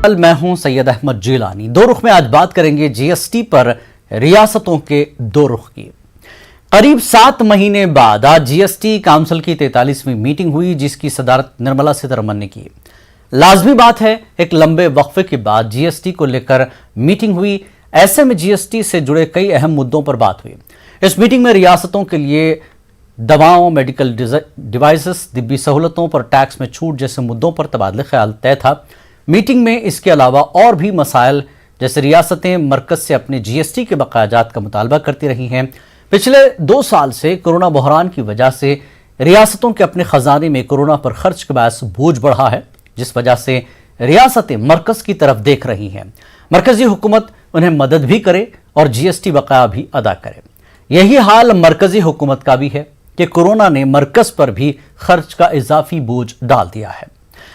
मैं हूं सैयद अहमद जिलानी। दो रुख में आज बात करेंगे जीएसटी पर रियासतों के दो रुख की। करीब 7 महीने बाद आज जीएसटी काउंसिल की 43वीं मीटिंग हुई, जिसकी सदारत निर्मला सीतारमण ने की। लाजमी बात है, एक लंबे वक्फे के बाद जीएसटी को लेकर मीटिंग हुई। ऐसे में जीएसटी से जुड़े कई अहम मुद्दों पर बात हुई। इस मीटिंग में रियासतों के लिए दवाओं, मेडिकल डिवाइसेस, तिब्बी सहूलतों पर टैक्स में छूट जैसे मुद्दों पर तबादला ख्याल तय था। मीटिंग में इसके अलावा और भी मसाइल, जैसे रियासतें मरकज से अपने जीएसटी के बकायाजात का मुतालबा करती रही हैं। पिछले 2 साल से कोरोना बहरान की वजह से रियासतों के अपने खजाने में कोरोना पर खर्च के बायस बोझ बढ़ा है, जिस वजह से रियासतें मरकज की तरफ देख रही हैं। मरकजी हुकूमत उन्हें मदद भी करे और जीएसटी बकाया भी अदा करे। यही हाल मरकजी हुकूमत का भी है कि कोरोना ने मरकज पर भी खर्च का इजाफी बोझ डाल दिया है।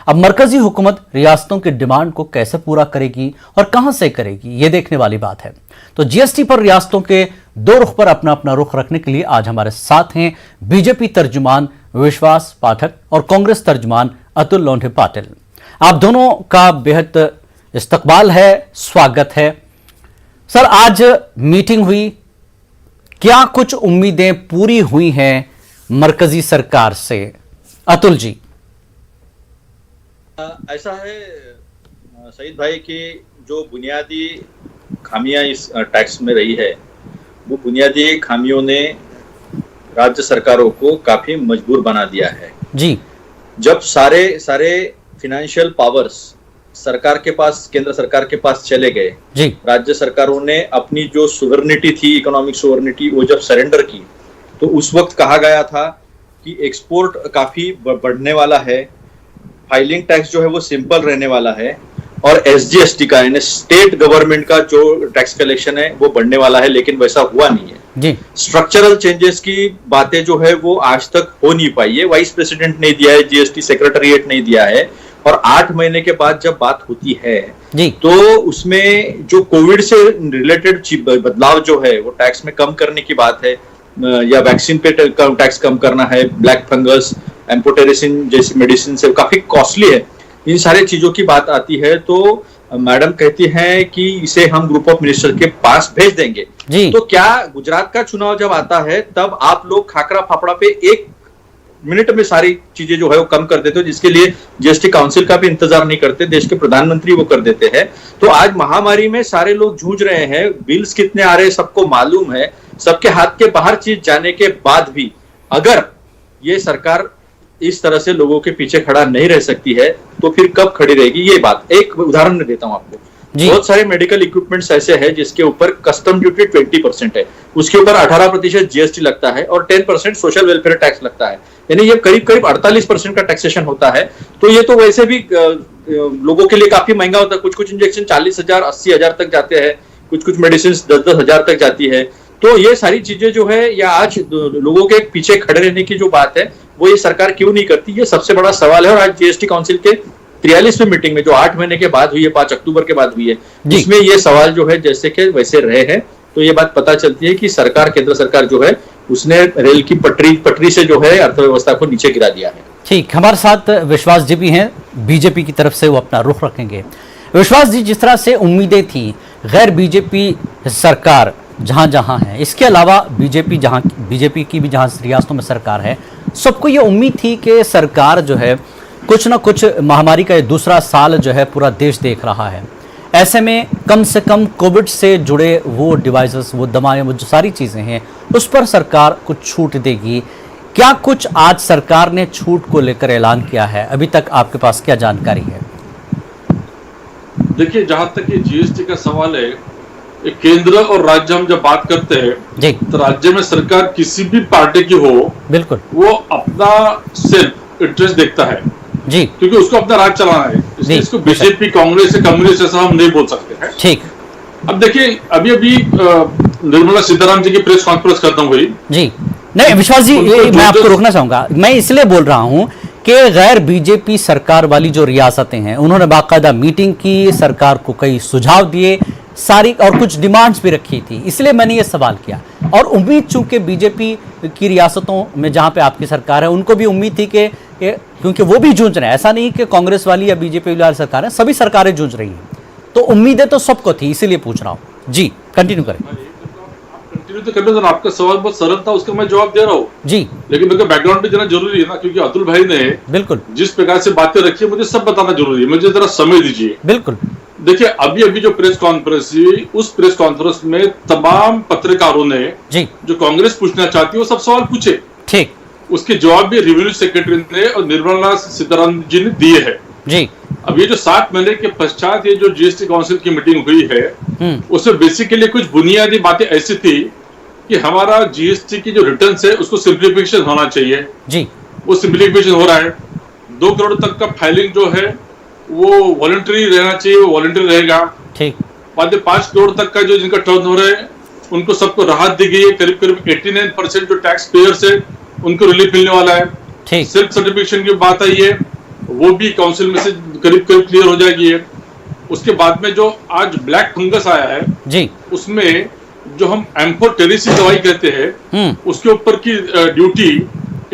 अब मरकजी हुकूमत रियासतों की डिमांड को कैसे पूरा करेगी और कहां से करेगी, ये देखने वाली बात है। तो जीएसटी पर रियासतों के दो रुख पर अपना अपना रुख रखने के लिए आज हमारे साथ हैं बीजेपी तर्जुमान विश्वास पाठक और कांग्रेस तर्जुमान अतुल लोंढे पाटिल। आप दोनों का बेहद इस्तकबाल है, स्वागत है। सर, आज मीटिंग हुई, क्या कुछ उम्मीदें पूरी हुई हैं मरकजी सरकार से? अतुल जी। ऐसा है सईद भाई कि जो बुनियादी खामियां इस टैक्स में रही है, वो बुनियादी खामियों ने राज्य सरकारों को काफी मजबूर बना दिया है जी। जब सारे फिनेंशियल पावर्स सरकार के पास, केंद्र सरकार के पास चले गए जी, राज्य सरकारों ने अपनी जो सुवर्निटी थी, इकोनॉमिक सुवर्निटी, वो जब सरेंडर की, तो उस वक्त कहा गया था कि एक्सपोर्ट काफी बढ़ने वाला है, फाइलिंग टैक्स जो है वो सिंपल रहने वाला है, और एसजीएसटी का यानी स्टेट गवर्नमेंट का जो टैक्स कलेक्शन है वो बढ़ने वाला है। लेकिन वैसा हुआ नहीं है जी। स्ट्रक्चरल चेंजेस की बातें जो है वो आज तक हो नहीं पाई है। वाइस प्रेसिडेंट नहीं दिया है, जीएसटी सेक्रेटरीट नहीं दिया है, और 8 महीने के बाद जब बात होती है जी, तो उसमें जो कोविड से रिलेटेड बदलाव जो है वो टैक्स में कम करने की बात है, या वैक्सीन पे टैक्स कम करना है, ब्लैक फंगस, एम्पोटेरिसिन जैसी मेडिसिन से काफी कॉस्टली है, इन सारी चीजों की बात आती है तो मैडम कहती हैं कि इसे हम ग्रुप ऑफ मिनिस्टर के पास भेज देंगे जी। तो क्या गुजरात का चुनाव जब आता है तब आप लोग खाकरा फाफड़ा पे 1 मिनट में सारी चीजें जो है वो कम कर देते हो, जिसके लिए जीएसटी काउंसिल का भी इंतजार नहीं करते, देश के प्रधानमंत्री वो कर देते हैं। तो आज महामारी में सारे लोग जूझ रहे हैं, बिल्स कितने आ रहे हैं सबको मालूम है, सबके हाथ के बाहर चीज जाने के बाद भी अगर ये सरकार इस तरह से लोगों के पीछे खड़ा नहीं रह सकती है तो फिर कब खड़ी रहेगी? ये बात एक उदाहरण मैं देता हूं आपको। बहुत सारे मेडिकल इक्विपमेंट्स ऐसे हैं जिसके ऊपर कस्टम ड्यूटी 20% है, उसके ऊपर 18% जीएसटी लगता है और 10% सोशल वेलफेयर टैक्स लगता है, यानी ये करीब 48% का टैक्सेशन होता है। तो ये तो वैसे भी लोगों के लिए काफी महंगा होता है। कुछ इंजेक्शन 40,000 80,000 तक जाते हैं, कुछ मेडिसिन 10-10 हजार तक जाती है। तो ये सारी चीजें जो है, या आज लोगों के पीछे खड़े रहने की जो बात है वो ये सरकार क्यों नहीं करती, ये सबसे बड़ा सवाल है। और आज जीएसटी काउंसिल के 43वें मीटिंग में जो 8 महीने के बाद हुई है, 5 अक्टूबर के बाद हुई है, इसमें ये सवाल जो है जैसे के वैसे रहे हैं। तो ये बात पता चलती है कि सरकार, केंद्र सरकार जो है उसने रेल की पटरी से जो है अर्थव्यवस्था को नीचे गिरा दिया है। ठीक, हमारे साथ विश्वास जी भी हैं, बीजेपी की तरफ से वो अपना रुख रखेंगे। विश्वास जी, जिस तरह से उम्मीदें थी गैर बीजेपी सरकार जहां जहां है, इसके अलावा बीजेपी की भी जहां रियासतों में सरकार है, सबको ये उम्मीद थी कि सरकार जो है कुछ ना कुछ, महामारी का दूसरा साल जो है पूरा देश देख रहा है, ऐसे में कम से कम कोविड से जुड़े वो डिवाइसेस, वो दवाएं, वो जो सारी चीज़ें हैं उस पर सरकार कुछ छूट देगी। क्या कुछ आज सरकार ने छूट को लेकर ऐलान किया है? अभी तक आपके पास क्या जानकारी है? देखिए, जहां तक ये जीएसटी का सवाल है, केंद्र और राज्य हम जब बात करते हैं तो राज्य में सरकार किसी भी पार्टी की हो, बिल्कुल वो अपना सेल्फ इंटरेस्ट देखता है जी, क्योंकि उसको अपना राज चलाना है, इसलिए इसको बीजेपी, कांग्रेस ऐसा हम नहीं बोल सकते हैं। ठीक, अब देखिए, अभी निर्मला सीतारामन जी की प्रेस कॉन्फ्रेंस खत्म हुई जी। नहीं विश्वास जी, मैं आपको रोकना चाहूंगा, मैं इसलिए बोल रहा हूं कि गैर बीजेपी सरकार वाली जो रियासतें हैं उन्होंने बाकायदा मीटिंग की, सरकार को कई सुझाव दिए, सारी और कुछ डिमांड्स भी रखी थी, इसलिए मैंने ये सवाल किया। और उम्मीद, चूंकि बीजेपी की रियासतों में जहां पे आपकी सरकार है, उनको भी उम्मीद थी कि क्योंकि वो भी जूझ रहे हैं। ऐसा नहीं कि कांग्रेस वाली या बीजेपी वाली सरकार है, सभी सरकारें जूझ रही हैं, तो उम्मीदें तो सबको थी, इसीलिए पूछ रहा हूं जी। कंटिन्यू करें। कंटिन्यू तो करने दो, आपका सवाल बहुत सरल था, उसका मैं जवाब दे रहा हूँ जी, लेकिन मेरे को बैकग्राउंड भी देना जरूरी है ना, क्योंकि अतुल भाई ने बिल्कुल जिस प्रकार से बातें रखी है मुझे सब बताना जरूरी है, मुझे जरा समय दीजिए। बिल्कुल। देखिए अभी अभी जो प्रेस कॉन्फ्रेंस हुई, उस प्रेस कॉन्फ्रेंस में तमाम पत्रकारों ने जी जो कांग्रेस पूछना चाहती है वो सब सवाल पूछे, ठीक, उसके जवाब भी रेवेन्यू सेक्रेटरी ने और निर्मला सीतारमण जी ने दिए हैं जी। अब ये जो 7 महीने के पश्चात ये जो जीएसटी काउंसिल की मीटिंग हुई है, उसमें बेसिकली कुछ बुनियादी बातें ऐसी थी कि हमारा जीएसटी की जो रिटर्न है उसको सिंप्लीफिकेशन होना चाहिए जी, वो सिंप्लीफिकेशन हो रहा है। 2 करोड़ तक का फाइलिंग जो है वो वॉलंटरी रहना चाहिए, वो वॉलंटरी रहेगा, ठीक। बाद में 5 करोड़ तक का जो जिनका टर्नओवर है उनको सबको राहत दी गई है, करीब करीब 89% जो टैक्स पेयर्स है उनको रिलीफ मिलने वाला है, ठीक। सेल्फ सर्टिफिकेशन की बात आई है, वो भी काउंसिल में से करीब करीब क्लियर हो जाएगी है। उसके बाद में जो आज ब्लैक फंगस आया है जी, उसमें जो हम एम्फोटेरिसी दवाई कहते हैं उसके ऊपर की ड्यूटी,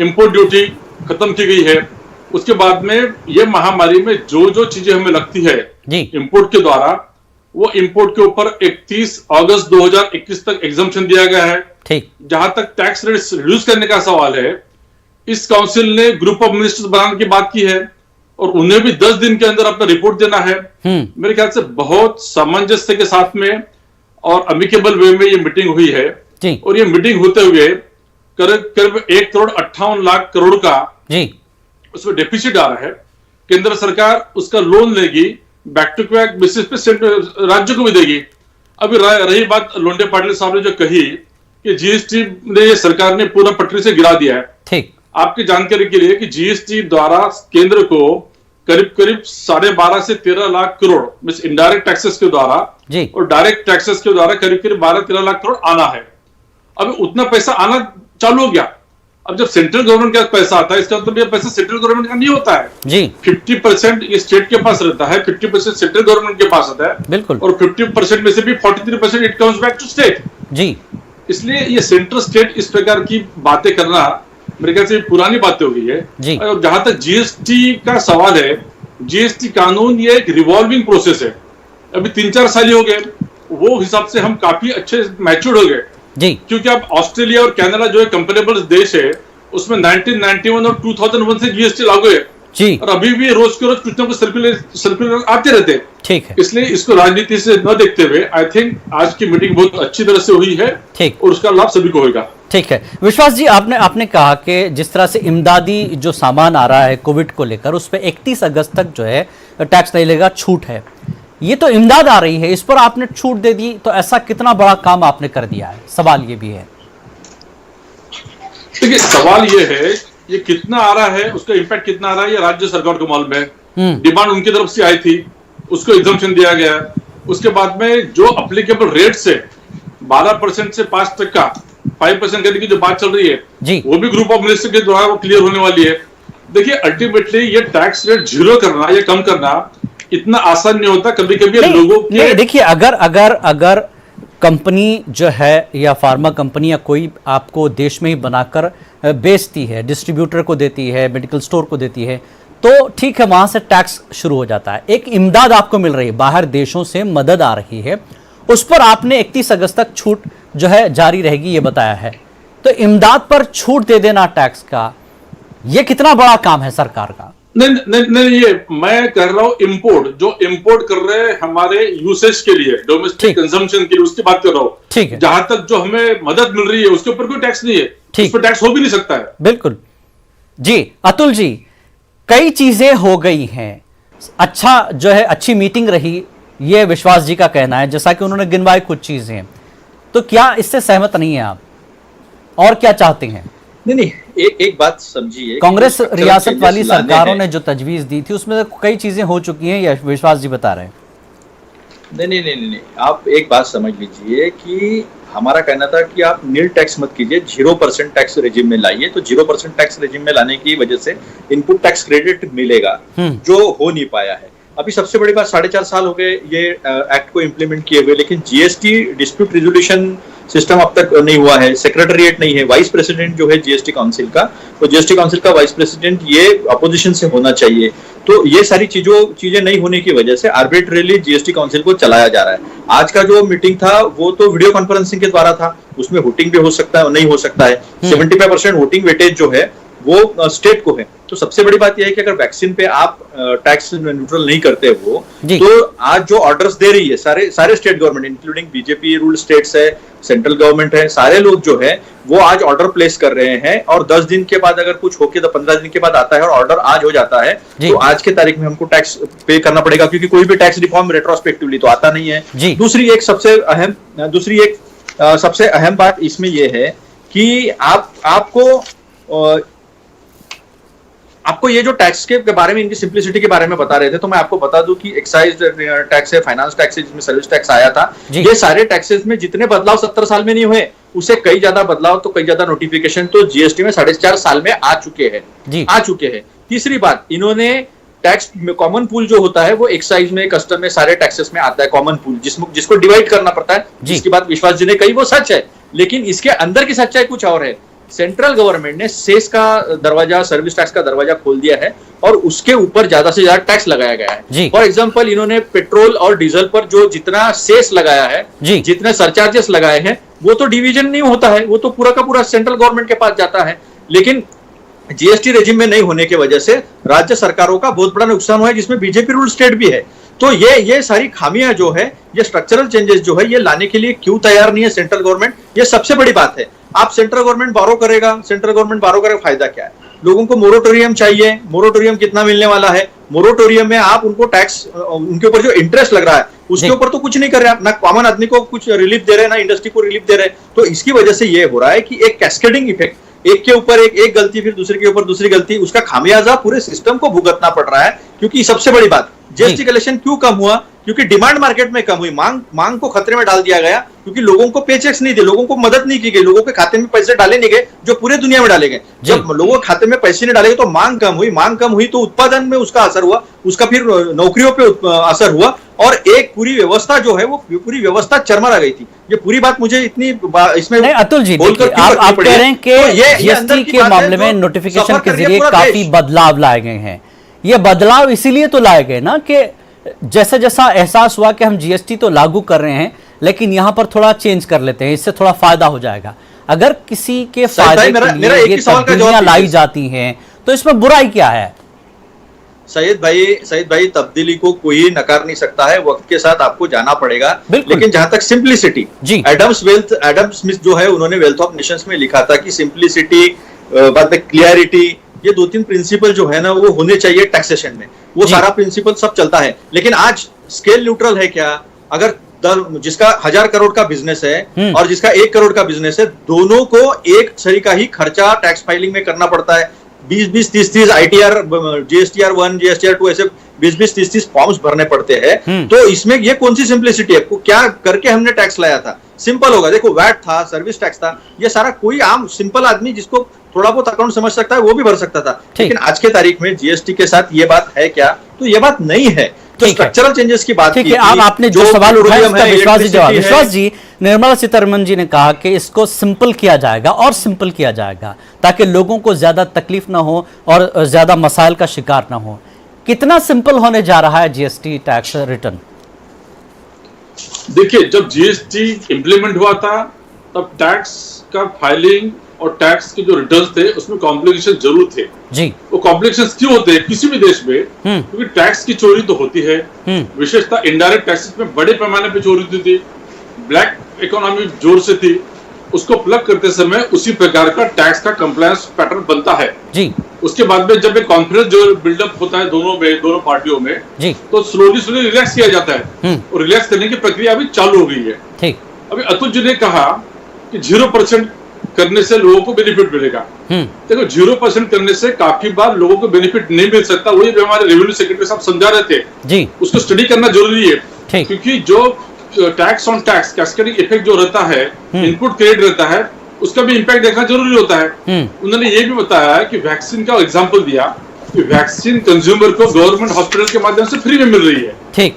इंपोर्ट ड्यूटी खत्म की गई है। उसके बाद में ये महामारी में जो जो चीजें हमें लगती है इंपोर्ट के द्वारा, वो इंपोर्ट के ऊपर 31 अगस्त 2021 तक एग्जम्पशन दिया गया है, ठीक। जहां तक टैक्स रेट रिड्यूस करने का सवाल है, इस काउंसिल ने ग्रुप ऑफ मिनिस्टर्स बनाने की बात की है और उन्हें भी 10 दिन के अंदर अपना रिपोर्ट देना है। मेरे ख्याल से बहुत सामंजस्य के साथ में और अमिकेबल वे में ये मीटिंग हुई है जी। और ये मीटिंग होते हुए करीब 1,58,00,000 करोड़ का जी उसमें डेफिसिट आ रहा है। केंद्र सरकार उसका लोन लेगी, बैक टू बैक बेसिस पे राज्य को भी देगी। अभी रही बात लोंडे पाटिल साहब ने जो कही कि जीएसटी ने सरकार ने पूरा पटरी से गिरा दिया है, ठीक। आपकी जानकारी के लिए कि जीएसटी द्वारा केंद्र को करीब करीब 12.5 से 13 lakh crore means indirect taxes के द्वारा जी और डायरेक्ट टैक्सेस के द्वारा करीब करीब 12-13 लाख करोड़ आना है। अब उतना पैसा आना चालू हो गया। अब जब सेंट्रल गवर्नमेंट का पैसा आता है इसका मतलब ये पैसा सेंट्रल गवर्नमेंट का नहीं होता है जी। 50% ये स्टेट के पास रहता है, 50% सेंट्रल गवर्नमेंट के पास आता है, बिल्कुल। और 50% में से भी 43% it comes back to state जी। इसलिए ये सेंट्रल स्टेट इस प्रकार की बातें करना मेरे ख्याल से पुरानी बातें हो गई है जी। और जहां तक जीएसटी का सवाल है, जीएसटी कानून ये एक रिवॉल्विंग प्रोसेस है। अभी 3-4 साल ही हो गए, वो हिसाब से हम काफी अच्छे मैच्योर्ड हो गए जी, क्योंकि अब ऑस्ट्रेलिया और कनाडा जो है कंपेरेबल देश है, उसमें 1991 और 2001 से जीएसटी लागू है जी, और अभी भी रोज के रोज कुछ ना कुछ सर्कुलर आते रहते हैं, ठीक है। इसलिए इसको राजनीति से न देखते हुए आई थिंक आज की मीटिंग बहुत अच्छी तरह से हुई है, ठीक, और उसका लाभ सभी को होगा। ठीक है विश्वास जी, आपने कहा कि जिस तरह से इमदादी जो सामान आ रहा है कोविड को लेकर, उस पर 31 अगस्त तक जो है टैक्स नहीं लगेगा, छूट है। ये तो इमदाद आ रही है, इस पर आपने छूट दे दी, तो ऐसा कितना बड़ा काम आपने कर दिया है? सवाल ये भी है। देखिए सवाल ये है ये कितना आ रहा है, उसका इम्पैक्ट कितना आ रहा है, ये राज्य सरकार को मालूम है। डिमांड उनकी तरफ से आई थी, उसको एग्जम्पशन दिया गया। उसके बाद में जो अप्लीकेबल रेट से 12% से 5% करने की जो बात चल रही है जी, वो भी ग्रुप ऑफ मिनिस्टर के द्वारा वो क्लियर होने वाली है। देखिए अल्टीमेटली ये टैक्स रेट 0 करना या कम करना इतना आसान नहीं होता। कभी कभी लोगों के देखिए अगर कंपनी जो है या फार्मा कंपनी या कोई आपको देश में ही बनाकर बेचती है, डिस्ट्रीब्यूटर को देती है, मेडिकल स्टोर को देती है, तो ठीक है, वहां से टैक्स शुरू हो जाता है। एक इमदाद आपको मिल रही है, बाहर देशों से मदद आ रही है, उस पर आपने 31 अगस्त तक छूट जो है जारी रहेगी ये बताया है। तो इमदाद पर छूट दे देना टैक्स का, ये कितना बड़ा काम है सरकार का? नहीं, ये मैं कर रहा हूँ इम्पोर्ट, जो इम्पोर्ट कर रहे हैं हमारे यूसेज के लिए, डोमेस्टिक कंजम्पशन के लिए, उसकी बात कर रहा हूँ। ठीक है, जहां तक जो हमें मदद मिल रही है उसके ऊपर कोई टैक्स नहीं है, उस पर टैक्स हो भी नहीं सकता है। बिल्कुल जी। अतुल जी, कई चीजें हो गई हैं, अच्छा जो है अच्छी मीटिंग रही, ये विश्वास जी का कहना है, जैसा कि उन्होंने गिनवाई कुछ चीजें, तो क्या इससे सहमत नहीं है आप, और क्या चाहते हैं? नहीं, एक बात समझिए, कांग्रेस रियासत वाली सरकारों ने जो तजवीज दी थी उसमें कई चीजें हो चुकी हैं, या विश्वास जी बता रहे हैं? नहीं, आप एक बात समझ लीजिए कि हमारा कहना था कि आप नील टैक्स मत कीजिए, 0% टैक्स रेजिम में लाइए। तो 0% टैक्स रेजिम में लाने की वजह से इनपुट टैक्स क्रेडिट मिलेगा, जो हो नहीं पाया है। अभी सबसे बड़ी बात, 4.5 साल हो गए ये एक्ट को इम्प्लीमेंट किए हुए, लेकिन जीएसटी डिस्प्यूट रिजोल्यूशन सिस्टम अब तक नहीं हुआ है, सेक्रेटरीट नहीं है, वाइस प्रेसिडेंट जो है जीएसटी काउंसिल का, तो जीएसटी काउंसिल का वाइस प्रेसिडेंट ये अपोजिशन से होना चाहिए। तो ये सारी चीजें नहीं होने की वजह से आर्बिट्रेरली जीएसटी काउंसिल को चलाया जा रहा है। आज का जो मीटिंग था वो तो वीडियो कॉन्फ्रेंसिंग के द्वारा था, उसमें वोटिंग भी हो सकता है और नहीं हो सकता है। 75% वोटिंग वेटेज जो है वो स्टेट को है। तो सबसे बड़ी बात यह है कि अगर वैक्सीन पे आप टैक्स न्यूट्रल नहीं करते हो, तो आज जो ऑर्डर्स दे रही है सारे state government including BJP rule states है, सेंट्रल गवर्नमेंट है, सारे लोग जो है वो आज ऑर्डर प्लेस कर रहे हैं। और 10 दिन के बाद अगर कुछ होके तो 15 दिन के बाद आता है और ऑर्डर आज हो जाता है, तो आज के तारीख में हमको टैक्स पे करना पड़ेगा, क्योंकि कोई भी टैक्स रिफॉर्म रेट्रोस्पेक्टिवली तो आता नहीं है। दूसरी एक सबसे अहम बात इसमें यह है कि आपको ये जो टैक्स के बारे में, इनकी सिंप्लिसिटी के बारे में बता रहे थे, तो मैं आपको बता दूं कि एक्साइज टैक्स है, फाइनेंस टैक्स है, जिसमें सर्विस टैक्स आया था, ये सारे टैक्सेस में जितने बदलाव 70 साल में नहीं हुए, उससे कई ज्यादा बदलाव, तो कई ज्यादा नोटिफिकेशन तो जीएसटी में 4.5 साल में आ चुके हैं। तीसरी बात, इन्होंने टैक्स कॉमन पूल जो होता है वो एक्साइज में, कस्टम में, सारे टैक्सेस में आता है कॉमन पूल, जिसको डिवाइड करना पड़ता है, जिसकी बात विश्वास जी ने कही वो सच है। लेकिन इसके अंदर की सच्चाई कुछ और है। सेंट्रल गवर्नमेंट ने सेस का दरवाजा, सर्विस टैक्स का दरवाजा खोल दिया है और उसके ऊपर ज्यादा से ज्यादा टैक्स लगाया गया है। फॉर एग्जांपल, इन्होंने पेट्रोल और डीजल पर जो जितना सेस लगाया है, जितने सरचार्जेस लगाए हैं, वो तो डिवीजन नहीं होता है, वो तो पूरा का पूरा सेंट्रल गवर्नमेंट के पास जाता है। लेकिन जीएसटी रेजिम में नहीं होने की वजह से राज्य सरकारों का बहुत बड़ा नुकसान हुआ है, जिसमें बीजेपी रूल स्टेट भी है। तो ये सारी खामियां जो है, ये स्ट्रक्चरल चेंजेस जो है, ये लाने के लिए क्यों तैयार नहीं है सेंट्रल गवर्नमेंट, ये सबसे बड़ी बात है। आप सेंट्रल गवर्नमेंट बारो करेगा, फायदा क्या है? लोगों को मोरेटोरियम चाहिए, मोरेटोरियम कितना मिलने वाला है? मोरेटोरियम में आप उनको टैक्स, उनके ऊपर जो इंटरेस्ट लग रहा है उसके ऊपर तो कुछ नहीं कर रहे आप, ना कॉमन आदमी को कुछ रिलीफ दे रहे हैं, ना इंडस्ट्री को रिलीफ दे रहे हैं। तो इसकी वजह से ये हो रहा है कि एक कैस्केडिंग इफेक्ट, एक के ऊपर एक गलती, फिर दूसरे के ऊपर दूसरी गलती, उसका खामियाजा पूरे सिस्टम को भुगतना पड़ रहा है। क्योंकि सबसे बड़ी बात, जीएसटी कलेक्शन क्यों कम हुआ? क्योंकि डिमांड मार्केट में कम हुई, मांग को खतरे में डाल दिया गया, क्योंकि लोगों को पेचेक्स नहीं दिए, लोगों को मदद नहीं की गई, लोगों के खाते में पैसे डाले नहीं गए जो पूरे दुनिया में डाले गए। जब लोगों के खाते में पैसे नहीं डाले गए तो मांग कम हुई तो उत्पादन में उसका असर हुआ, उसका फिर नौकरियों पे असर हुआ, और एक पूरी व्यवस्था जो है वो पूरी व्यवस्था चरमरा गई थी। ये पूरी बात मुझे इतनी इसमें नहीं, अतुल जी, आप कह रहे हैं कि जीएसटी के मामले में नोटिफिकेशन के जरिए काफी बदलाव लाए गए हैं। ये बदलाव इसीलिए तो लाए गए ना कि जैसा जैसा एहसास हुआ कि हम जीएसटी तो लागू कर रहे हैं, लेकिन यहां पर थोड़ा चेंज कर लेते हैं, इससे थोड़ा फायदा हो जाएगा। अगर किसी के फायदे के लिए ये तब्दीलियां लाई जाती हैं तो इसमें बुराई क्या है? सैयद भाई, तब्दीली को कोई नकार नहीं सकता है, वक्त के साथ आपको जाना पड़ेगा। लेकिन जहां तक सिंप्लिसिटी, एडम स्मिथ जो है, उन्होंने वेल्थ ऑफ नेशंस में लिखा था कि सिंप्लिसिटी, क्लियरिटी, ये 2-3 प्रिंसिपल जो है ना वो होने चाहिए टैक्सेशन में। वो सारा प्रिंसिपल सब चलता है। लेकिन आज स्केल न्यूट्रल है क्या? अगर जिसका 1000 करोड़ का बिजनेस है और जिसका 1 करोड़ का बिजनेस है, दोनों को एक तरीका ही खर्चा टैक्स फाइलिंग में करना पड़ता है। 20-20, 30-30 ITR, GSTR 1, GSTR 2, ऐसे 20-20, 30-30 फॉर्म्स भरने पड़ते हैं। तो इसमें ये कौन सी सिंप्लिसिटी है? क्या करके हमने टैक्स लाया था? सिंपल होगा। देखो, वैट था, सर्विस टैक्स था, ये सारा कोई आम सिंपल आदमी जिसको थोड़ा बहुत अकाउंट समझ सकता है वो भी भर सकता था। लेकिन आज के तारीख में जीएसटी के साथ ये बात है क्या? तो ये बात नहीं है। तो स्ट्रक्चरल चेंजेस की बात की, आपने जो सवाल उठाया उसका विश्वास जी जवाब। विश्वास जी, निर्मला सीतारमण जी ने कहा कि इसको सिंपल किया जाएगा और सिंपल किया जाएगा ताकि लोगों को ज्यादा तकलीफ ना हो और ज्यादा मसाइल का शिकार ना हो। कितना सिंपल होने जा रहा है जीएसटी टैक्स रिटर्न? देखिए, जब जीएसटी इंप्लीमेंट हुआ था तब टैक्स का फाइलिंग और टैक्स के जो रिटर्न्स थे उसमें कॉम्प्लिकेशन जरूर थे जी। वो कॉम्प्लिकेशंस क्यों होते हैं किसी भी देश में? क्योंकि टैक्स की चोरी तो होती है, विशेषतः इनडायरेक्ट टैक्सेस में बड़े पैमाने पे चोरी होती थी, ब्लैक इकोनॉमी जोर से थी। उसको प्लग करते समय उसी प्रकार का टैक्स का कंप्लायंस पैटर्न बनता है जी। उसके बाद में जब एक कॉन्फिडेंस जो बिल्डअप होता है दोनों पार्टियों में जी, तो स्लोली रिलैक्स किया जाता है और रिलैक्स करने की प्रक्रिया अभी चालू हो गई है। ठीक, अभी अतुल जी ने कहा कि 0% करने से लोगों को बेनिफिट मिलेगा। देखो, 0% करने से काफी बार लोगों को बेनिफिट नहीं मिल सकता। वही हमारे रेवेन्यू सेक्रेटरी साहब समझा रहे थे जी, उसको स्टडी करना जरूरी है। क्योंकि जो tax on tax cascading effect जो रहता है, इनपुट क्रेडिट रहता है, उसका भी इम्पैक्ट देखना जरूरी होता है। उन्होंने ये भी बताया कि वैक्सीन का एग्जांपल दिया कि वैक्सीन कंज्यूमर को गवर्नमेंट हॉस्पिटल के माध्यम से फ्री में मिल रही है। ठीक,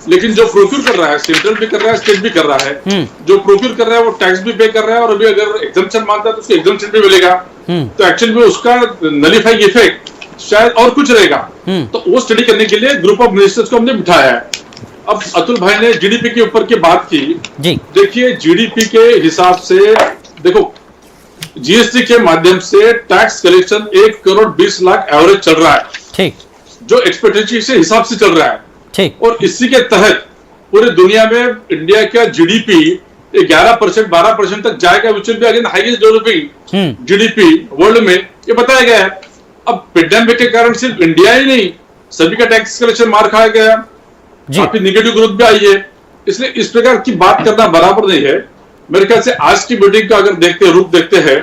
लेकिन जो प्रोक्यूर कर रहा है, सेंट्रल भी कर रहा है, स्टेट भी कर रहा है, जो प्रोक्यूर कर रहा है वो टैक्स भी पे कर रहा है, और अभी अगर एग्जम्पशन मांगता है तो उसको एग्जम्पशन भी मिलेगा। तो एक्चुअली में उसका नलीफाइंग इफेक्ट शायद और कुछ रहेगा। तो वो स्टडी करने के लिए ग्रुप ऑफ मिनिस्टर्स को हमने बिठाया है। अब अतुल भाई ने जीडीपी के ऊपर की बात की। देखिए, जीडीपी के हिसाब से देखो, जीएसटी के माध्यम से tax collection 1 crore 20 lakh average चल रहा है, ठीक, जो एक्सपेक्टेशन के हिसाब से चल रहा है, ठीक। और इसी के तहत पूरे दुनिया में इंडिया का जीडीपी 11% 12% तक जाएगा, which will be again highest developing GDP world में, ये बताया गया है। अब पेंडेमिक के कारण सिर्फ इंडिया ही नहीं, सभी का टैक्स कलेक्शन मार खाया गया, काफी निगेटिव ग्रोथ भी आई है, इसलिए इस प्रकार की बात करना बराबर नहीं है। मेरे ख्याल से आज की मीटिंग का अगर रूप देखते हैं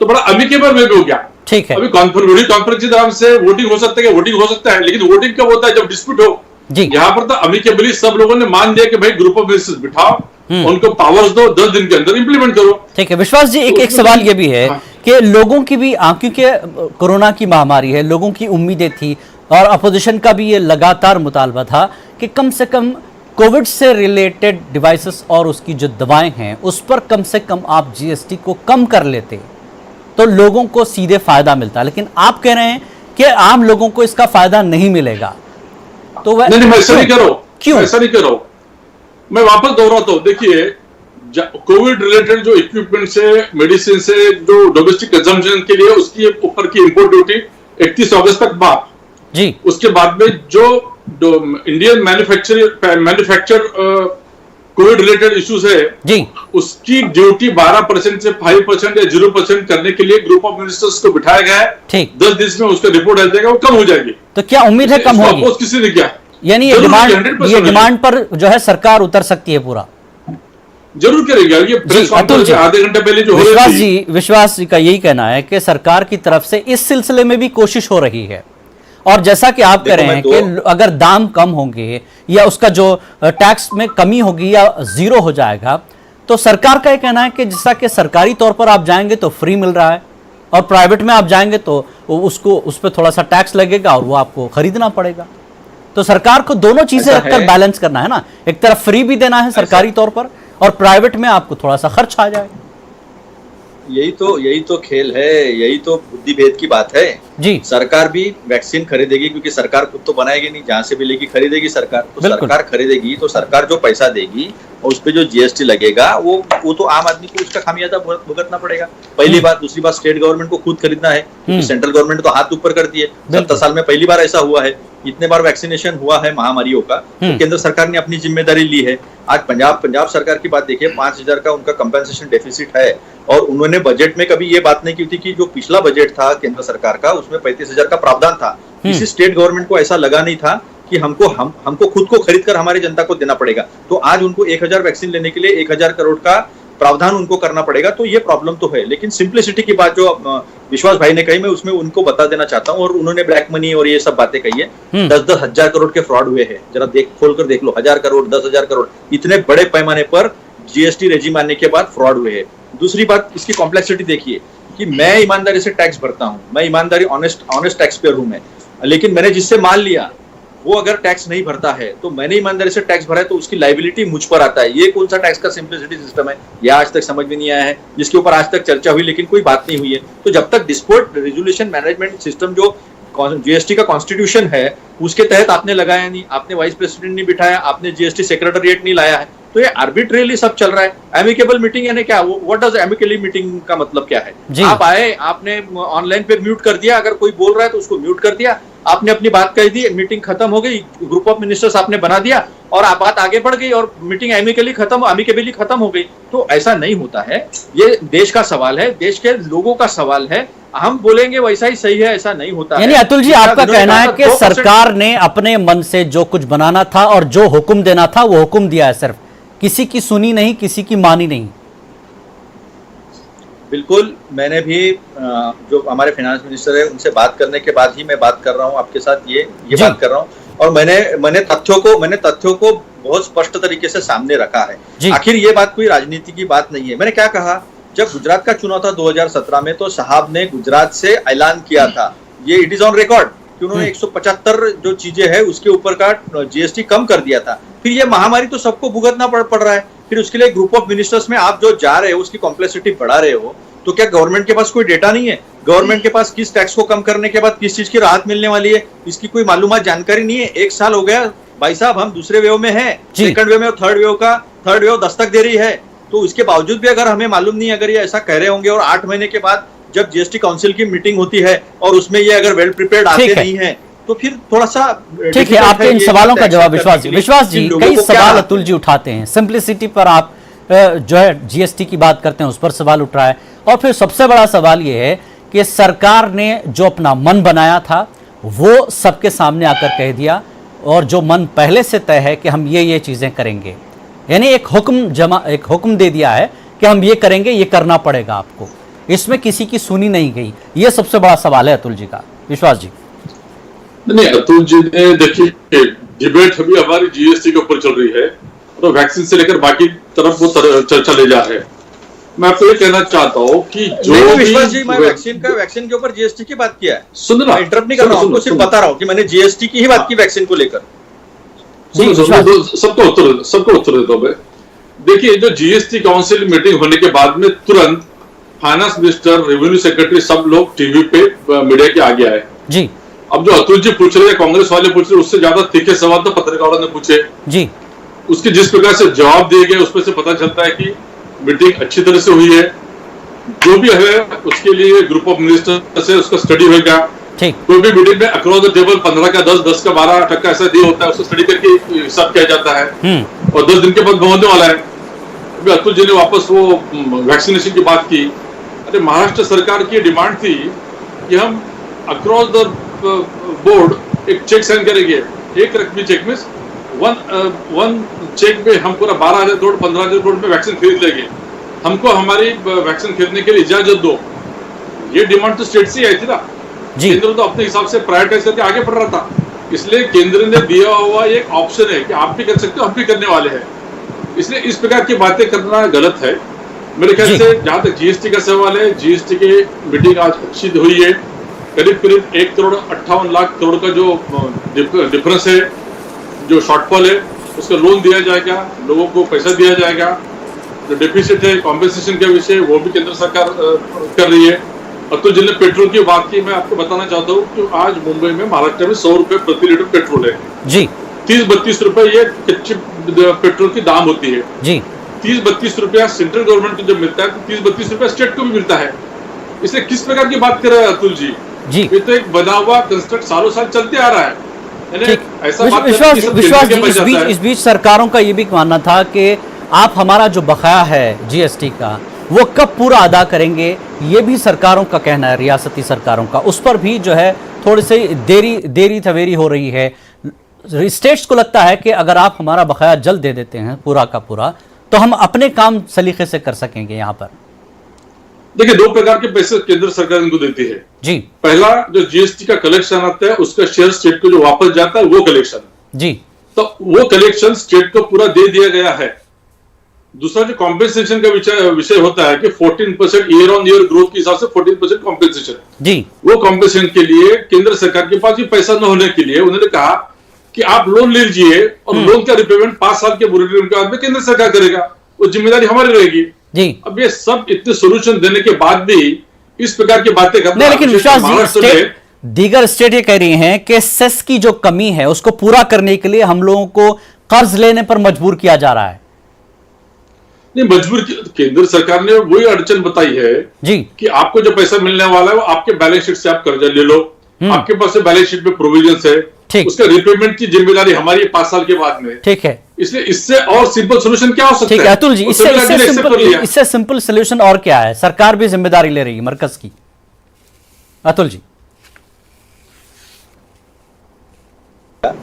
तो बड़ा अमिकेबल वे में हो गया, ठीक है। अभी कॉन्फ्रेंस के नाम से वोटिंग हो सकता है, वोटिंग हो सकता है, लेकिन वोटिंग कब होता है? जब डिस्प्यूट हो। यहाँ पर तो अमिकेबली सब लोगों ने मान लिया कि भाई ग्रुप ऑफ मिनिस्टर्स बिठाओ, उनको पावर्स दो, 10 दिन के अंदर इंप्लीमेंट करो। ठीक है विश्वास जी, एक सवाल ये भी है कि लोगों की भी, क्योंकि कोरोना की महामारी है, लोगों की उम्मीदें थी और अपोजिशन का भी ये लगातार मुतालबा था कि कम से कम कोविड से रिलेटेड डिवाइसेस और उसकी जो दवाएं हैं उस पर कम से कम आप जीएसटी को कम कर लेते तो लोगों को सीधे फायदा मिलता, लेकिन आप कह रहे हैं कि आम लोगों को इसका फायदा नहीं मिलेगा। तो वह नहीं, ऐसा नहीं करो, क्यों ऐसा नहीं करो? मैं वापस दोहराता हूं। देखिए, कोविड रिलेटेड जो इक्विपमेंट से, मेडिसिन से, जो डोमेस्टिक कंजम्पशन के लिए उसकी ऊपर की इंपोर्ट ड्यूटी 31 अगस्त तक माफ जी। उसके बाद में जो Indian manufacture Covid related issues है जी, उसकी ड्यूटी 12% से 5% या 0% करने के लिए ग्रुप ऑफ मिनिस्टर्स को बिठाया गया है। ठीक, 10 दिन में उसका रिपोर्ट आ जाएगा, वो कम हो जाएगी। तो क्या उम्मीद है कम होगी? किसी ने क्या, यानी ये डिमांड पर जो है सरकार उतर सकती है पूरा? जरूर करेगी। ये प्रेस कॉन्फ्रेंस आधे घंटे पहले जो विश्वास जी का यही कहना है कि सरकार की तरफ से इस सिलसिले में भी कोशिश हो रही है, और जैसा कि आप कह रहे हैं कि अगर दाम कम होंगे या उसका जो टैक्स में कमी होगी या जीरो हो जाएगा, तो सरकार का ये कहना है कि जैसा कि सरकारी तौर पर आप जाएंगे तो फ्री मिल रहा है और प्राइवेट में आप जाएंगे तो उस पर थोड़ा सा टैक्स लगेगा और वो आपको खरीदना पड़ेगा। तो सरकार को दोनों चीजें रखकर बैलेंस करना है ना, एक तरफ फ्री भी देना है सरकारी तौर पर और प्राइवेट में आपको थोड़ा सा खर्च आ जाए। यही तो खेल है, यही तो बुद्धि भेद की बात है जी। सरकार भी वैक्सीन खरीदेगी, क्योंकि सरकार खुद तो बनाएगी नहीं, जहां से भी लेगी खरीदेगी सरकार। तो सरकार खरीदेगी तो सरकार जो पैसा देगी और उस पे जो जीएसटी लगेगा वो तो आम आदमी को उसका खामियाजा भुगतना पड़ेगा, पहली बात। दूसरी बात, स्टेट गवर्नमेंट को खुद खरीदना है, क्योंकि सेंट्रल गवर्नमेंट तो हाथ ऊपर करती है। 70 साल में पहली बार ऐसा हुआ है, इतने बार वैक्सीनेशन हुआ है महामारियों का, तो केंद्र सरकार ने अपनी जिम्मेदारी ली है। आज पंजाब सरकार की बात देखिए, 5000 का उनका कंपेंसेशन डेफिसिट है, और उन्होंने बजट में कभी ये बात नहीं की थी कि जो पिछला बजट था केंद्र सरकार का उसमें 35,000 का प्रावधान था। किसी स्टेट गवर्नमेंट को ऐसा लगा नहीं था कि हमको खुद को खरीद कर हमारी जनता को देना पड़ेगा। तो आज उनको 1000 वैक्सीन लेने के लिए 1000 करोड़ का प्रावधान उनको करना पड़ेगा। तो ये प्रॉब्लम तो है, लेकिन सिंप्लिसिटी की बात जो विश्वास भाई ने कही, मैं उसमें उनको बता देना चाहता हूँ। और उन्होंने ब्लैक मनी और ये सब बातें कही है, 10-10 हजार करोड़ के फ्रॉड हुए हैं, जरा खोल कर देख लो। 1000 करोड़ 10,000 करोड़ इतने बड़े पैमाने पर जीएसटी रेजिम आने के बाद फ्रॉड हुए हैं। दूसरी बात, इसकी कॉम्प्लेक्सिटी देखिए कि मैं ईमानदारी से टैक्स भरता हूँ, मैं ईमानदारी ऑनेस्ट टैक्स पेयर हूँ मैं, लेकिन मैंने जिससे माल लिया वो अगर टैक्स नहीं भरता है तो मैंने ईमानदारी से टैक्स भरा है तो उसकी लाइबिलिटी मुझ पर आता है। ये कौन सा टैक्स का सिंप्लिसिटी सिस्टम है, यह आज तक समझ में नहीं आया है, जिसके ऊपर आज तक चर्चा हुई लेकिन कोई बात नहीं हुई है। तो जब तक डिस्प्यूट रेजोल्यूशन मैनेजमेंट सिस्टम जो जीएसटी का कॉन्स्टिट्यूशन है उसके तहत आपने लगाया नहीं, आपने वाइस प्रेसिडेंट नहीं बिठाया, आपने जीएसटी सेक्रेटरिएट नहीं लाया है, तो ये आर्बिट्रेरली सब चल रहा है। एमिकेबल मीटिंग यानी क्या? व्हाट डज एमिकेबली मीटिंग का मतलब क्या है? आप आए, आपने ऑनलाइन पे म्यूट कर दिया, अगर कोई बोल रहा है तो उसको म्यूट कर दिया, आपने अपनी बात कह दी, मीटिंग खत्म हो गई, ग्रुप ऑफ मिनिस्टर्स आपने बना दिया और आप बात आगे बढ़ गई और मीटिंग एमिकेबली खत्म हो गई। तो ऐसा नहीं होता है। ये देश का सवाल है, देश के लोगों का सवाल है। हम बोलेंगे वैसा ही सही है, ऐसा नहीं होता। यानी अतुल जी, आपका कहना है कि सरकार ने अपने मन से जो कुछ बनाना था और जो हुक्म देना था वो हुक्म दिया है, सिर्फ किसी की सुनी नहीं, किसी की मानी नहीं। बिल्कुल, मैंने भी जो हमारे फाइनेंस मिनिस्टर है उनसे बात करने के बाद ही मैं बात कर रहा हूं आपके साथ, ये बात कर रहा हूं। और मैंने तथ्यों को बहुत स्पष्ट तरीके से सामने रखा है। आखिर ये बात कोई राजनीति की बात नहीं है। मैंने क्या कहा, जब गुजरात का चुनाव था 2017 में, तो साहब ने गुजरात से ऐलान किया था, ये इट इज ऑन रिकॉर्ड कि उन्होंने 175 जो चीजें है उसके ऊपर का जीएसटी कम कर दिया था। फिर ये महामारी तो सबको भुगतना पड़ रहा है, फिर उसके लिए ग्रुप ऑफ मिनिस्टर्स में आप जो जा रहे हो उसकी कॉम्प्लेक्सिटी बढ़ा रहे हो, तो क्या गवर्नमेंट के पास कोई डेटा नहीं है? गवर्नमेंट के पास किस टैक्स को कम करने के बाद किस चीज की राहत मिलने वाली है, इसकी कोई मालूमात जानकारी नहीं है। 1 साल हो गया भाई साहब, हम दूसरे वेव में हैं, सेकंड वेव में, थर्ड वेव दस्तक दे रही है, तो इसके बावजूद भी अगर हमें मालूम नहीं, अगर ये ऐसा कह रहे होंगे और 8 महीने के बाद जब जीएसटी काउंसिल की मीटिंग होती है और उसमें ये अगर वेल प्रिपेयर्ड आते नहीं है, तो फिर थोड़ा सा ठीक है। आपके इन सवालों का जवाब विश्वास जी कई सवाल अतुल जी उठाते हैं। सिंप्लिसिटी पर आप जो है जीएसटी की बात करते हैं, उस पर सवाल उठ रहा है, और फिर सबसे बड़ा सवाल ये है कि सरकार ने जो अपना मन बनाया था वो सबके सामने आकर कह दिया, और जो मन पहले से तय है कि हम ये चीजें करेंगे, यानी एक हुक्म दे दिया है कि हम ये करेंगे, ये करना पड़ेगा आपको, इसमें किसी की सुनी नहीं गई। ये सबसे बड़ा सवाल है अतुल जी का। विश्वास जी। नहीं, अतुल जी ने देखिए, डिबेट अभी हमारी जीएसटी के ऊपर चल रही है, तो वैक्सीन से लेकर बाकी तरफ वो चर्चा ले जा रहे हैं। मैं आपको ये कहना चाहता हूँ कि जो विश्वास जी, मैं वैक्सीन के ऊपर जीएसटी की बात किया है, सुन रहा, इंटरप्ट नहीं कर रहा हूँ, आपको सिर्फ बता रहा हूँ कि मैंने जीएसटी की ही बात की वैक्सीन को लेकर। सबको उत्तर देता हूँ मैं। देखिए, जो जीएसटी काउंसिल मीटिंग होने के बाद में तुरंत फाइनेंस मिनिस्टर, रेवेन्यू सेक्रेटरी सब लोग टीवी पे मीडिया के आगे आए जी। अब जो अतुल जी पूछ रहे हैं, कांग्रेस वाले पूछ रहे हैं, उससे ज्यादा तीखे सवाल तो पत्रकारों ने पूछे जी। उसके जिस प्रकार से जवाब दिए गए उसमें से पता चलता है कि मीटिंग अच्छी तरह से हुई है। जो भी है उसके लिए ग्रुप ऑफ मिनिस्टर से उसका स्टडी होगा। कोई भी मीटिंग में अक्रॉस द टेबल 15 का 10 का 12 टक्का ऐसा दिया होता है, उसको स्टडी करके हिसाब किया जाता है, और 10 दिन के बाद होने वाला है। अभी अतुल जी ने वापस वो वैक्सीनेशन की बात की। अरे, महाराष्ट्र सरकार की डिमांड थी कि हम अक्रॉस द बोर्ड एक चेक साइन करेंगे, एक रकमी चेक में वन चेक में हम पूरा 12,000 करोड़ 15,000 करोड़ में वैक्सीन खरीद लेंगे, हमको हमारी वैक्सीन खरीदने के लिए इजाजत दो। ये डिमांड तो स्टेट से आई थी ना, केंद्र तो अपने हिसाब से प्रायोरिटाइज करके आगे बढ़ रहा था। इसलिए केंद्र ने दिया हुआ एक ऑप्शन है कि आप भी कर सकते हो, हम भी करने वाले हैं। इसलिए इस प्रकार की बातें करना गलत है मेरे ख्याल से। जहां तक जीएसटी का सवाल है, जीएसटी की मीटिंग आज अच्छी हुई है। करीब 1 करोड़ 58 लाख करोड़ का जो डिफरेंस है, जो शॉर्टफॉल है, उसका लोन दिया जाएगा, लोगों को पैसा दिया जाएगा। जो डेफिसिट है कॉम्पेंसेशन का विषय, वो भी केंद्र सरकार कर रही है। अतुल जी ने पेट्रोल की बात की, मैं आपको बताना चाहता हूँ कि आज मुंबई में, महाराष्ट्र में 100 रुपए प्रति लीटर पेट्रोल है जी। 30-32 रुपए ये कच्चे पेट्रोल की दाम होती है जी। 30-32 रुपया सेंट्रल गवर्नमेंट को जब मिलता है, तो 30-32 रुपया स्टेट को भी मिलता है। इसलिए किस प्रकार की बात कर रहे हैं अतुल जी? ये तो एक बना हुआ कंस्ट्रक्ट सालों साल चलते आ रहा है। विश्वास जी, इस बीच सरकारों का ये भी मानना था कि आप हमारा जो बकाया है जीएसटी का वो कब पूरा अदा करेंगे, ये भी सरकारों का कहना है, रियासती सरकारों का। उस पर भी जो है थोड़ी सी देरी थवेरी हो रही है। स्टेट्स को लगता है कि अगर आप हमारा बकाया जल्द दे देते हैं पूरा का पूरा, तो हम अपने काम सलीके से कर सकेंगे। यहाँ पर देखिए, 2 प्रकार के पैसे केंद्र सरकार इनको देती है जी। पहला, जो जीएसटी का कलेक्शन आता है, उसका शेयर स्टेट को जो वापस जाता है, वो कलेक्शन जी। तो वो कलेक्शन स्टेट को पूरा दे दिया गया है। दूसरा, जो कॉम्पेंसेशन का विषय होता है कि 14% ईयर ऑन ईयर ग्रोथ के हिसाब से 14% कॉम्पेंसेशन जी। वो कॉम्पेंसेशन के लिए केंद्र सरकार के पास भी पैसा न होने के लिए उन्होंने कहा कि आप लोन ले लीजिए, और लोन का रिपेमेंट 5 साल के मोरेटोरियम के बाद में केंद्र सरकार करेगा, वो जिम्मेदारी हमारी रहेगी जी। अब ये सब इतने सोल्यूशन देने के बाद भी इस प्रकार की बातें करना नहीं, लेकिन विश्वास जी, दीगर स्टेट ये कह रही हैं कि सेस की जो कमी है उसको पूरा करने के लिए हम लोगों को कर्ज लेने पर मजबूर किया जा रहा है। नहीं, मजबूर केंद्र सरकार ने वही अड़चन बताई है जी कि आपको जो पैसा मिलने वाला है वो आपके बैलेंस शीट से आप कर्जा ले लो, आपके पास बैलेंस शीट में प्रोविजंस है, उसका रिपेमेंट की जिम्मेदारी हमारी 5 साल के बाद में। ठीक है, इसलिए इससे और सिंपल सोल्यूशन क्या हो सकता है? ठीक है अतुल जी, इससे सिंपल सोल्यूशन और क्या है? सरकार भी जिम्मेदारी ले रही है मरकज की। अतुल जी,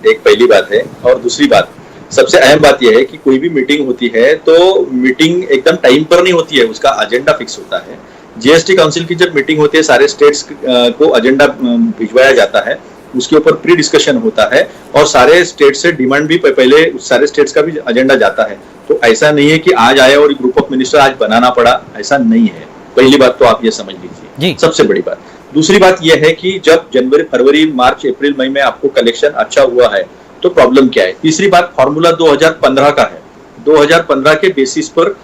एक पहली बात है, और दूसरी बात, सबसे अहम बात यह है कि कोई भी मीटिंग होती है तो मीटिंग एकदम टाइम पर नहीं होती है, उसका एजेंडा फिक्स होता है। जीएसटी काउंसिल की जब मीटिंग होती है, सारे स्टेट्स को एजेंडा भिजवाया जाता है, उसके ऊपर प्री डिस्कशन होता है, और सारे स्टेट से डिमांड भी पहले सारे स्टेट्स का भी एजेंडा जाता है। तो ऐसा नहीं है कि आज आया और ग्रुप ऑफ मिनिस्टर आज बनाना पड़ा, ऐसा नहीं है। पहली बात तो आप ये समझ लीजिए, सबसे बड़ी बात। दूसरी बात यह है कि जब जनवरी, फरवरी, मार्च, अप्रैल, मई में आपको कलेक्शन अच्छा हुआ है तो प्रॉब्लम क्या है। तीसरी बात, फॉर्मूला 2015 का है। 2015 के बेसिस पर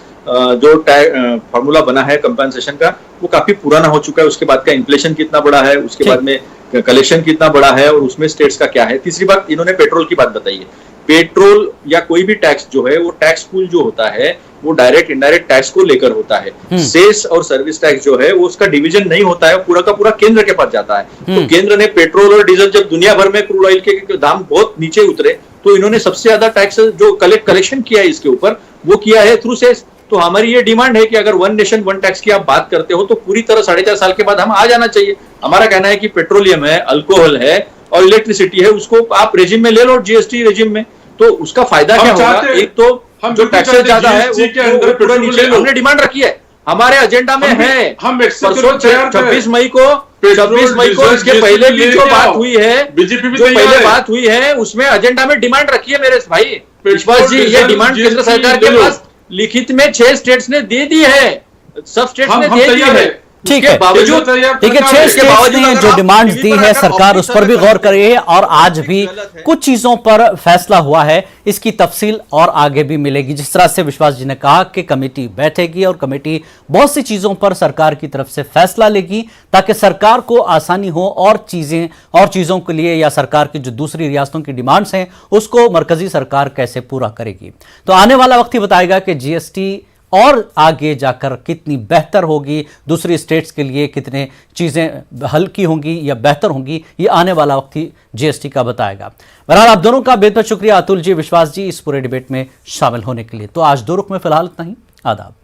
जो फॉर्मूला बना है कंपनसेशन का वो काफी पुराना हो चुका है। उसके बाद का इन्फ्लेशन कितना बड़ा है, उसके बाद में कलेक्शन कितना बड़ा है और उसमें स्टेट्स का क्या है। तीसरी बात, इन्होंने पेट्रोल की बात बताई है। पेट्रोल या कोई भी टैक्स जो है वो टैक्स पूल जो होता है वो डायरेक्ट इनडायरेक्ट टैक्स को लेकर होता है। सेस और सर्विस टैक्स जो है वो उसका डिवीजन नहीं होता है, पूरा का पूरा केंद्र के पास जाता है। तो केंद्र ने पेट्रोल और डीजल, जब दुनिया भर में क्रूड ऑयल के दाम बहुत नीचे उतरे तो इन्होंने सबसे ज्यादा टैक्स जो कलेक्शन किया है इसके ऊपर वो किया है थ्रू सेस। तो हमारी ये डिमांड है कि अगर वन नेशन वन टैक्स की आप बात करते हो तो पूरी तरह 4.5 साल के बाद हम आ जाना चाहिए। हमारा कहना है कि पेट्रोलियम है, अल्कोहल है और इलेक्ट्रिसिटी है, उसको आप रेजिम में ले लो, जीएसटी रेजिम में, तो उसका फायदा क्या होगा। एक तो हम जो टैक्सेस ज्यादा है वो पूरा नीचे, हमने डिमांड रखी है, हमारे एजेंडा में है। हम 26 मई को इसके पहले भी जो बात हुई है, जो पहले बात हुई है उसमें एजेंडा में डिमांड रखी है मेरे भाई विश्वास जी। ये डिमांड केंद्र सरकार के पास लिखित में 6 स्टेट्स ने दे दी है, सब स्टेट्स ने दे दी है। ठीक है, बावजूद ठीक है, 6 स्टेट्स ने जो डिमांड्स दी है सरकार उस पर भी गौर कर रही है और आज भी कुछ चीजों पर फैसला हुआ है, इसकी तफसील और आगे भी मिलेगी। जिस तरह से विश्वास जी ने कहा कि कमेटी बैठेगी और कमेटी बहुत सी चीजों पर सरकार की तरफ से फैसला लेगी ताकि सरकार को आसानी हो और चीजों के लिए, या सरकार की जो दूसरी रियासतों की डिमांड्स हैं उसको मरकजी सरकार कैसे पूरा करेगी। तो आने वाला वक्त ही बताएगा कि जीएसटी और आगे जाकर कितनी बेहतर होगी, दूसरी स्टेट्स के लिए कितने चीज़ें हल्की होंगी या बेहतर होंगी, ये आने वाला वक्त ही जीएसटी का बताएगा। बहरहाल आप दोनों का बेहद शुक्रिया, अतुल जी, विश्वास जी, इस पूरे डिबेट में शामिल होने के लिए। तो आज दो रुख में फिलहाल इतना ही। आदाब।